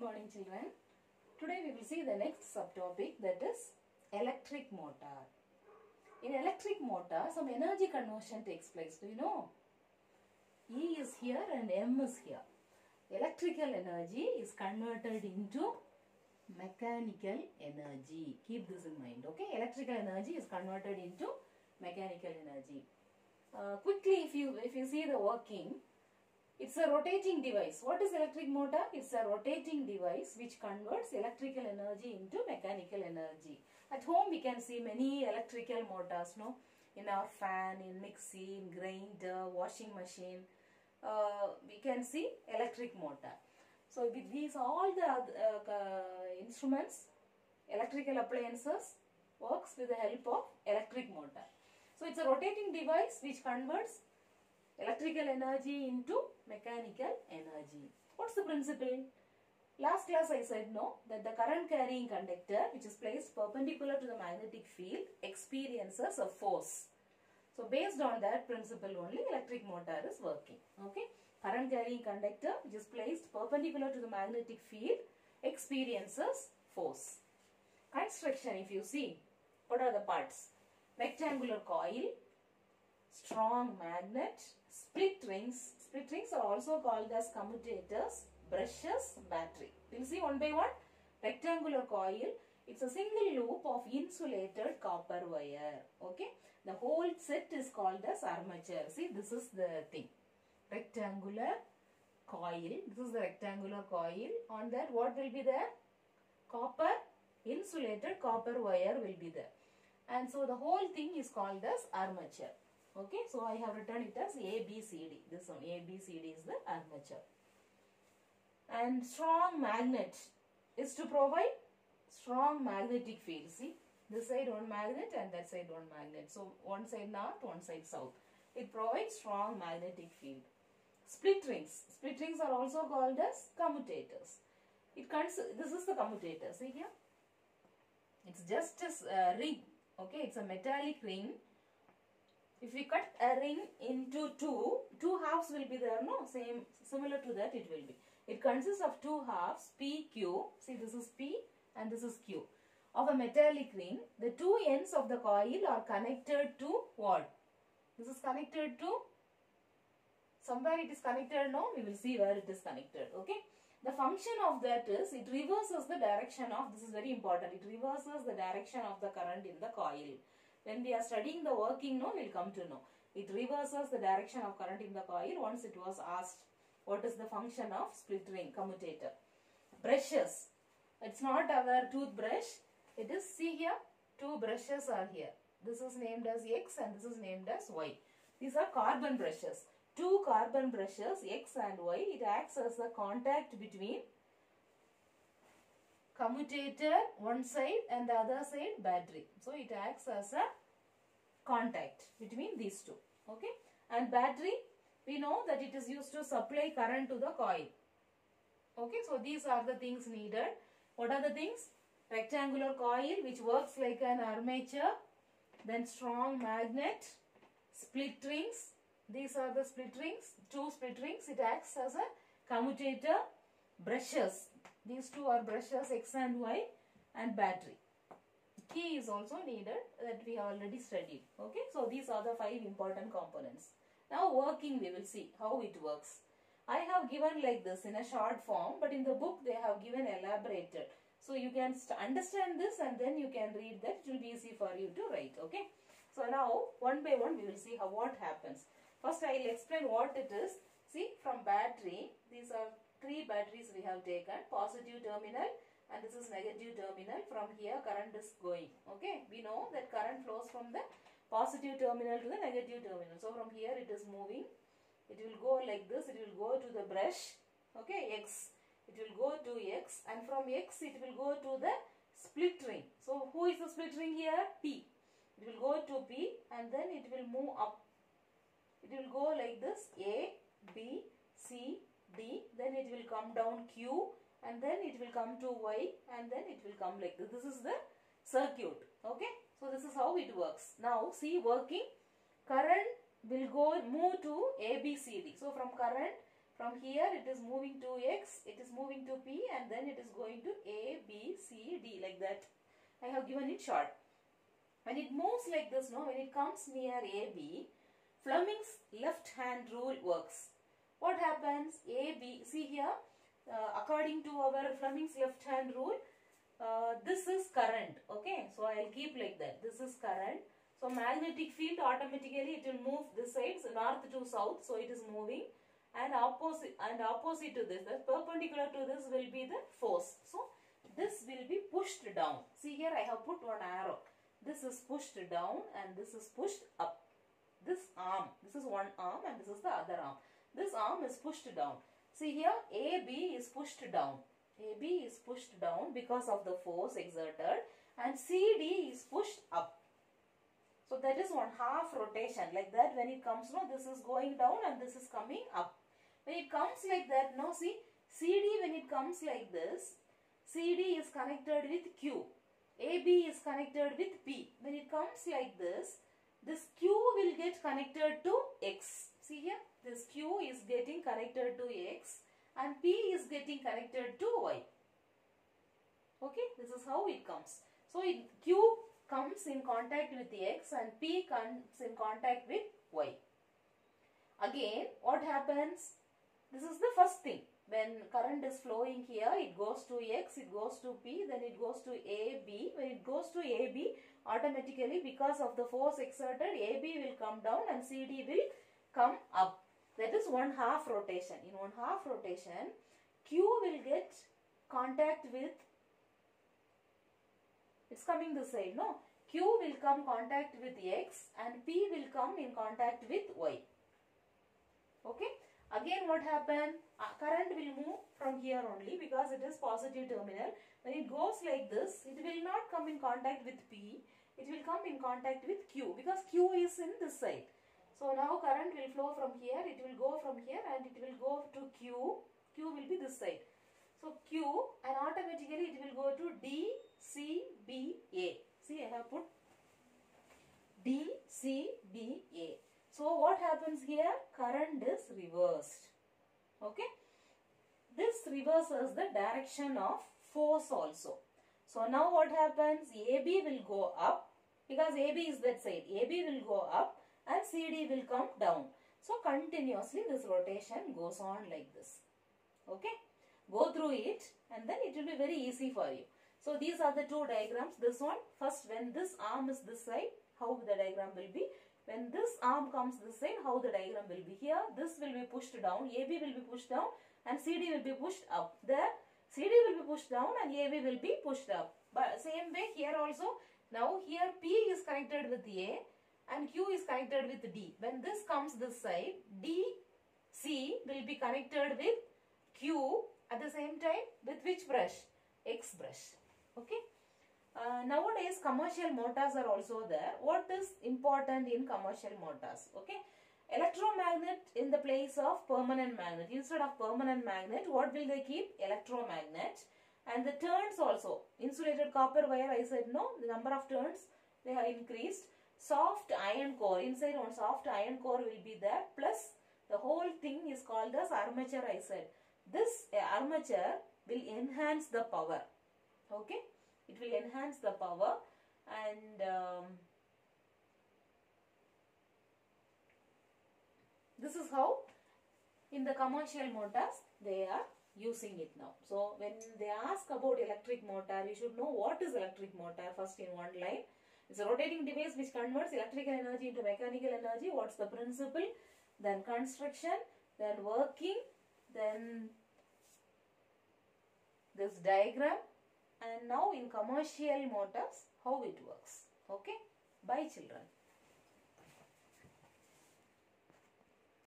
morning children. Today we will see the next subtopic, that is electric motor. In electric motor some energy conversion takes place. Do you know? E is here and M is here. Electrical energy is converted into mechanical energy. Keep this in mind. Okay, electrical energy is converted into mechanical energy. Quickly, if you see the working, it's a rotating device. What is electric motor? It's a rotating device which converts electrical energy into mechanical energy. At home we can see many electrical motors, no? In our fan, in mixie, in grinder, washing machine. We can see electric motor. So with these all the instruments, electrical appliances works with the help of electric motor. So it's a rotating device which converts electrical energy into mechanical energy. What's the principle? Last class I said no, that the current carrying conductor which is placed perpendicular to the magnetic field experiences a force. So based on that principle only electric motor is working. Okay, current carrying conductor which is placed perpendicular to the magnetic field experiences force. Construction, if you see, what are the parts? Rectangular coil, strong magnet, split rings. Split rings are also called as commutators, brushes, battery. We'll see one by one. Rectangular coil, it's a single loop of insulated copper wire. Okay, the whole set is called as armature. See, this is the thing. Rectangular coil. This is the rectangular coil. On that, what will be there? Copper, insulated copper wire will be there. And so the whole thing is called as armature. Okay, so I have written it as ABCD. This one, ABCD is the armature. And strong magnet is to provide strong magnetic field. See, this side one magnet and that side one magnet. So one side north, one side south. It provides strong magnetic field. Split rings. Split rings are also called as commutators. This is the commutator. See here. It's just a ring. Okay, it's a metallic ring. If we cut a ring into two halves will be there, no? Similar to that it will be. It consists of two halves, P, Q. See, this is P and this is Q. Of a metallic ring, the two ends of the coil are connected to what? This is connected to, somewhere it is connected, no? We will see where it is connected, okay? The function of that is, it reverses the direction of, this is very important, it reverses the direction of the current in the coil. When we are studying the working, no, we will come to know. It reverses the direction of current in the coil once it was asked what is the function of split ring commutator. Brushes. It's not our toothbrush. It is, see here, two brushes are here. This is named as X and this is named as Y. These are carbon brushes. Two carbon brushes, X and Y. It acts as the contact between commutator one side and the other side battery. So it acts as a contact between these two. Okay. And battery, we know that it is used to supply current to the coil. Okay. So these are the things needed. What are the things? Rectangular coil which works like an armature. Then strong magnet. Split rings. These are the split rings. Two split rings. It acts as a commutator. Brushes. These two are brushes, X and Y, and battery. Key is also needed that we have already studied. Okay, so these are the 5 important components. Now working, we will see how it works. I have given like this in a short form, but in the book they have given elaborated. So you can understand this and then you can read that. It will be easy for you to write. Okay, so now one by one we will see what happens. First I will explain what it is. See, from battery, these are 3 batteries we have taken, positive terminal and this is negative terminal. From here current is going. Okay, we know that current flows from the positive terminal to the negative terminal. So from here it is moving. It will go like this. It will go to the brush. Okay, X. It will go to X and from X it will go to the split ring. So who is the split ring here? P. It will go to P and then it will move up. It will go like this, A, B, C, D, then it will come down Q and then it will come to Y and then it will come like this. This is the circuit. Okay. So this is how it works. Now see working, current will move to ABCD. So from From here it is moving to X, it is moving to P, and then it is going to A, B, C, D, like that. I have given it short. When it moves like this, no, when it comes near AB, Fleming's left hand rule works. What happens? AB, see here, according to our Fleming's left hand rule, this is current, okay? So I will keep like that. This is current. So magnetic field automatically it will move this side, so north to south, so it is moving. And opposite to this, that perpendicular to this will be the force. So this will be pushed down. See here I have put one arrow. This is pushed down and this is pushed up. This arm, this is one arm and this is the other arm. This arm is pushed down. See here AB is pushed down. AB is pushed down because of the force exerted, and CD is pushed up. So that is one half rotation. Like that, when it comes, no, this is going down and this is coming up. When it comes like that, no, see, CD when it comes like this, CD is connected with Q. AB is connected with P. When it comes like this Q will get connected to X. See here, this Q is getting connected to X and P is getting connected to Y. Okay, this is how it comes. So Q comes in contact with X and P comes in contact with Y. Again, what happens? This is the first thing. When current is flowing here, it goes to X, it goes to P, then it goes to AB. When it goes to AB, automatically because of the force exerted, AB will come down and CD will come up. That is one half rotation. In one half rotation, Q will get contact with, it's coming this side, no? Q will come contact with X and P will come in contact with Y. Okay? Again what happened? Current will move from here only because it is positive terminal. When it goes like this, it will not come in contact with P. It will come in contact with Q because Q is in this side. So now current will flow from here. It will go from here and it will go to Q. Q will be this side. So Q, and automatically it will go to D, C, B, A. See, I have put D, C, B, A. So what happens here? Current is reversed. Okay. This reverses the direction of force also. So now what happens? AB will go up because AB is that side. AB will go up and CD will come down. So continuously this rotation goes on like this. Okay. Go through it and then it will be very easy for you. So these are the two diagrams. This one, first when this arm is this side, how the diagram will be. When this arm comes this side, how the diagram will be. Here, this will be pushed down, AB will be pushed down and CD will be pushed up. There, CD will be pushed down and AB will be pushed up. But same way here also, now here P is connected with A and Q is connected with D. When this comes this side, D, C will be connected with Q at the same time with which brush? X brush. Okay. Nowadays commercial motors are also there. What is important in commercial motors? Okay. Electromagnet in the place of permanent magnet. Instead of permanent magnet, what will they keep? Electromagnet. And the turns also. Insulated copper wire, I said no. The number of turns, they have increased. Soft iron core. Inside one soft iron core will be there. Plus the whole thing is called as armature, I said. This armature will enhance the power. Okay. It will enhance the power and this is how in the commercial motors they are using it now. So when they ask about electric motor, you should know what is electric motor first in one line. It's a rotating device which converts electrical energy into mechanical energy. What's the principle? Then construction, then working, then this diagram. And now in commercial motors, how it works. Okay. Bye children.